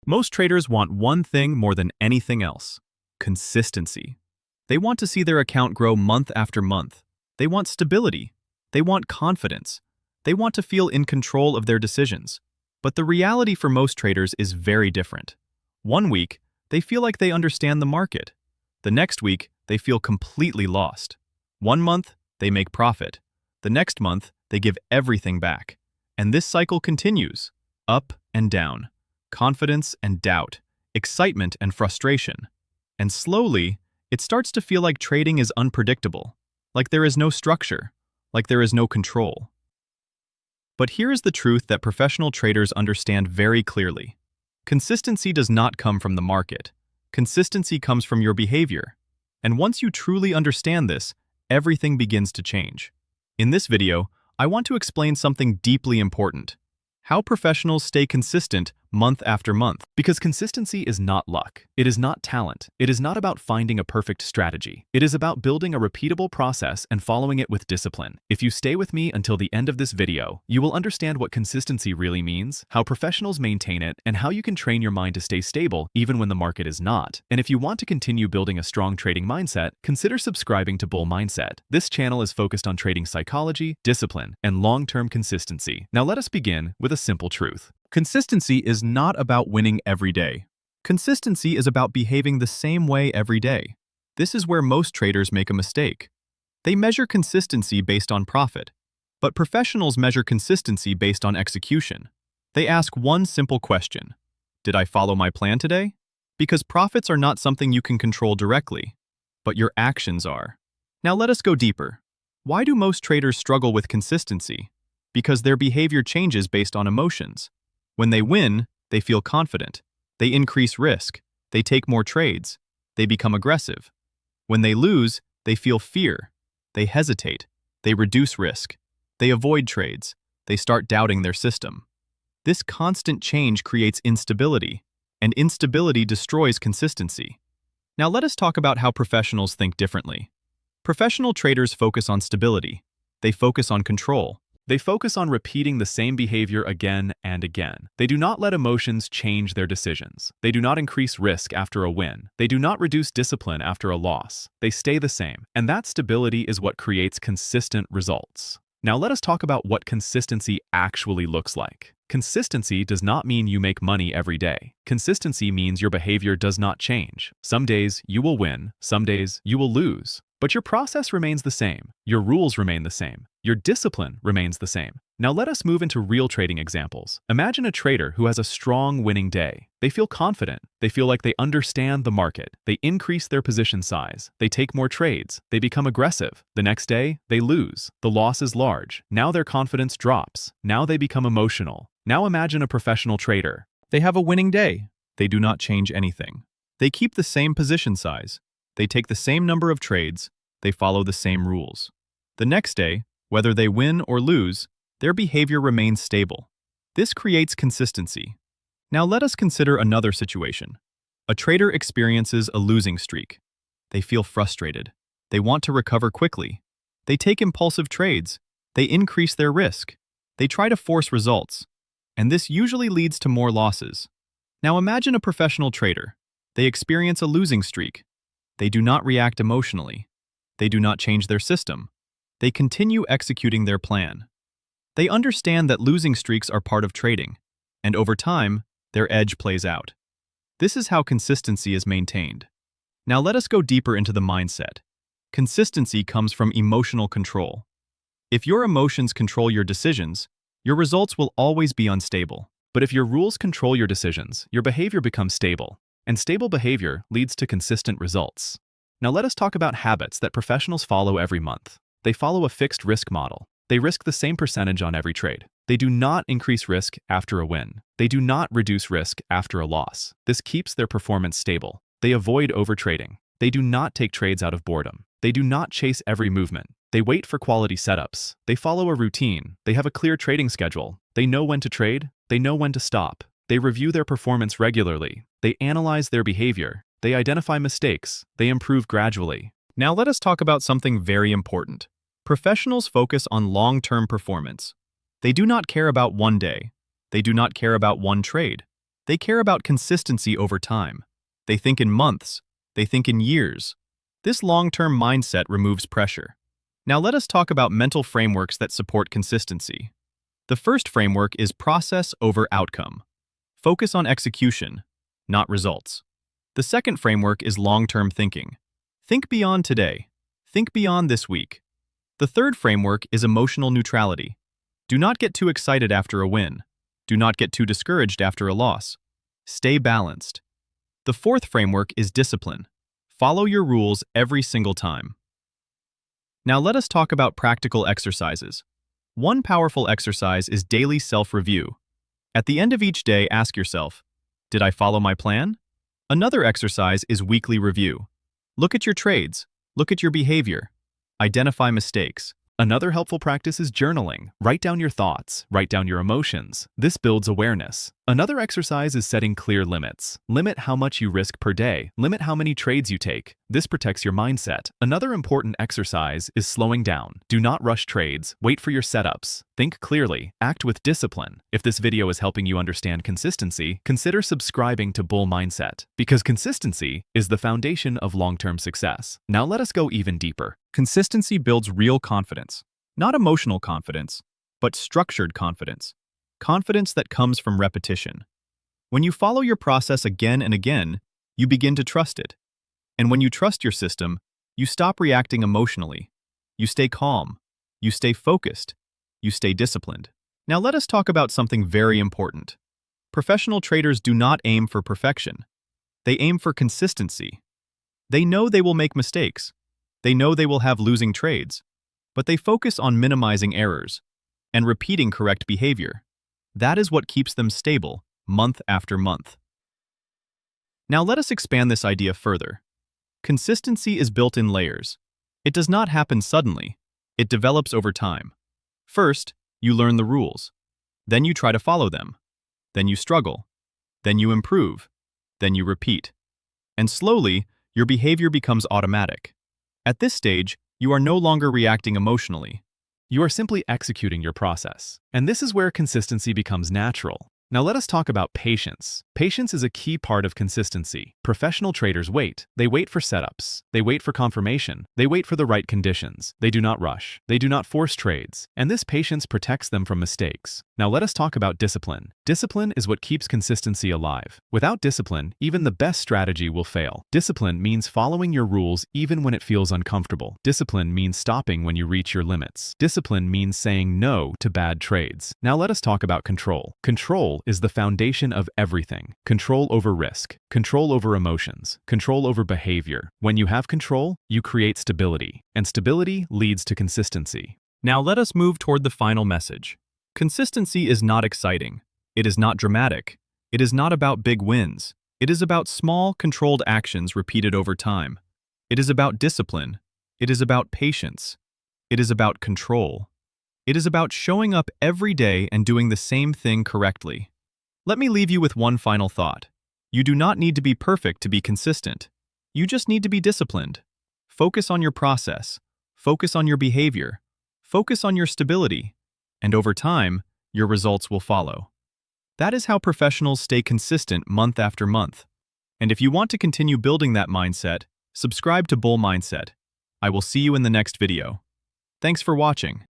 Most traders want one thing more than anything else: consistency. They want to see their account grow month after month. They want stability. They want confidence. They want to feel in control of their decisions. But the reality for most traders is very different. One week, they feel like they understand the market. The next week, they feel completely lost. One month, they make profit. The next month, they give everything back. And this cycle continues, up and down, confidence and doubt, excitement and frustration. And slowly, it starts to feel like trading is unpredictable, like there is no structure, like there is no control. But here is the truth that professional traders understand very clearly. Consistency does not come from the market. Consistency comes from your behavior. And once you truly understand this, everything begins to change. In this video, I want to explain something deeply important: how professionals stay consistent month after month. Because consistency is not luck. It is not talent. It is not about finding a perfect strategy. It is about building a repeatable process and following it with discipline. If you stay with me until the end of this video, you will understand what consistency really means, how professionals maintain it, and how you can train your mind to stay stable even when the market is not. And if you want to continue building a strong trading mindset, consider subscribing to Bull Mindset. This channel is focused on trading psychology, discipline, and long-term consistency. Now let us begin with a simple truth. Consistency is not about winning every day. Consistency is about behaving the same way every day. This is where most traders make a mistake. They measure consistency based on profit, but professionals measure consistency based on execution. They ask one simple question: did I follow my plan today? Because profits are not something you can control directly, but your actions are. Now let us go deeper. Why do most traders struggle with consistency? Because their behavior changes based on emotions. When they win, they feel confident. They increase risk. They take more trades. They become aggressive. When they lose, they feel fear. They hesitate. They reduce risk. They avoid trades. They start doubting their system. This constant change creates instability, and instability destroys consistency. Now let us talk about how professionals think differently. Professional traders focus on stability. They focus on control. They focus on repeating the same behavior again and again. They do not let emotions change their decisions. They do not increase risk after a win. They do not reduce discipline after a loss. They stay the same. And that stability is what creates consistent results. Now let us talk about what consistency actually looks like. Consistency does not mean you make money every day. Consistency means your behavior does not change. Some days you will win, some days you will lose. But your process remains the same. Your rules remain the same. Your discipline remains the same. Now let us move into real trading examples. Imagine a trader who has a strong winning day. They feel confident. They feel like they understand the market. They increase their position size. They take more trades. They become aggressive. The next day, they lose. The loss is large. Now their confidence drops. Now they become emotional. Now imagine a professional trader. They have a winning day. They do not change anything. They keep the same position size. They take the same number of trades. They follow the same rules. The next day, whether they win or lose, their behavior remains stable. This creates consistency. Now let us consider another situation. A trader experiences a losing streak. They feel frustrated. They want to recover quickly. They take impulsive trades. They increase their risk. They try to force results. And this usually leads to more losses. Now imagine a professional trader. They experience a losing streak. They do not react emotionally. They do not change their system. They continue executing their plan. They understand that losing streaks are part of trading, and over time, their edge plays out. This is how consistency is maintained. Now let us go deeper into the mindset. Consistency comes from emotional control. If your emotions control your decisions, your results will always be unstable. But if your rules control your decisions, your behavior becomes stable. And stable behavior leads to consistent results. Now let us talk about habits that professionals follow every month. They follow a fixed risk model. They risk the same percentage on every trade. They do not increase risk after a win. They do not reduce risk after a loss. This keeps their performance stable. They avoid overtrading. They do not take trades out of boredom. They do not chase every movement. They wait for quality setups. They follow a routine. They have a clear trading schedule. They know when to trade. They know when to stop. They review their performance regularly. They analyze their behavior. They identify mistakes. They improve gradually. Now let us talk about something very important. Professionals focus on long-term performance. They do not care about one day. They do not care about one trade. They care about consistency over time. They think in months. They think in years. This long-term mindset removes pressure. Now let us talk about mental frameworks that support consistency. The first framework is process over outcome. Focus on execution, not results. The second framework is long-term thinking. Think beyond today. Think beyond this week. The third framework is emotional neutrality. Do not get too excited after a win. Do not get too discouraged after a loss. Stay balanced. The fourth framework is discipline. Follow your rules every single time. Now let us talk about practical exercises. One powerful exercise is daily self-review. At the end of each day, ask yourself, did I follow my plan? Another exercise is weekly review. Look at your trades. Look at your behavior. Identify mistakes. Another helpful practice is journaling. Write down your thoughts, write down your emotions. This builds awareness. Another exercise is setting clear limits. Limit how much you risk per day. Limit how many trades you take. This protects your mindset. Another important exercise is slowing down. Do not rush trades. Wait for your setups. Think clearly. Act with discipline. If this video is helping you understand consistency, consider subscribing to Bull Mindset, because consistency is the foundation of long-term success. Now let us go even deeper. Consistency builds real confidence. Not emotional confidence, but structured confidence. Confidence that comes from repetition. When you follow your process again and again, you begin to trust it. And when you trust your system, you stop reacting emotionally. You stay calm. You stay focused. You stay disciplined. Now let us talk about something very important. Professional traders do not aim for perfection. They aim for consistency. They know they will make mistakes. They know they will have losing trades, but they focus on minimizing errors and repeating correct behavior. That is what keeps them stable, month after month. Now let us expand this idea further. Consistency is built in layers. It does not happen suddenly. It develops over time. First, you learn the rules. Then you try to follow them. Then you struggle. Then you improve. Then you repeat. And slowly, your behavior becomes automatic. At this stage, you are no longer reacting emotionally. You are simply executing your process. And this is where consistency becomes natural. Now let us talk about patience. Patience is a key part of consistency. Professional traders wait. They wait for setups. They wait for confirmation. They wait for the right conditions. They do not rush. They do not force trades. And this patience protects them from mistakes. Now let us talk about discipline. Discipline is what keeps consistency alive. Without discipline, even the best strategy will fail. Discipline means following your rules even when it feels uncomfortable. Discipline means stopping when you reach your limits. Discipline means saying no to bad trades. Now let us talk about control. Control is the foundation of everything. Control over risk, control over emotions, control over behavior. When you have control, you create stability, and stability leads to consistency. Now let us move toward the final message. Consistency is not exciting. It is not dramatic. It is not about big wins. It is about small, controlled actions repeated over time. It is about discipline. It is about patience. It is about control. It is about showing up every day and doing the same thing correctly. Let me leave you with one final thought. You do not need to be perfect to be consistent. You just need to be disciplined. Focus on your process. Focus on your behavior. Focus on your stability. And over time, your results will follow. That is how professionals stay consistent month after month. And if you want to continue building that mindset, subscribe to Bull Mindset. I will see you in the next video. Thanks for watching.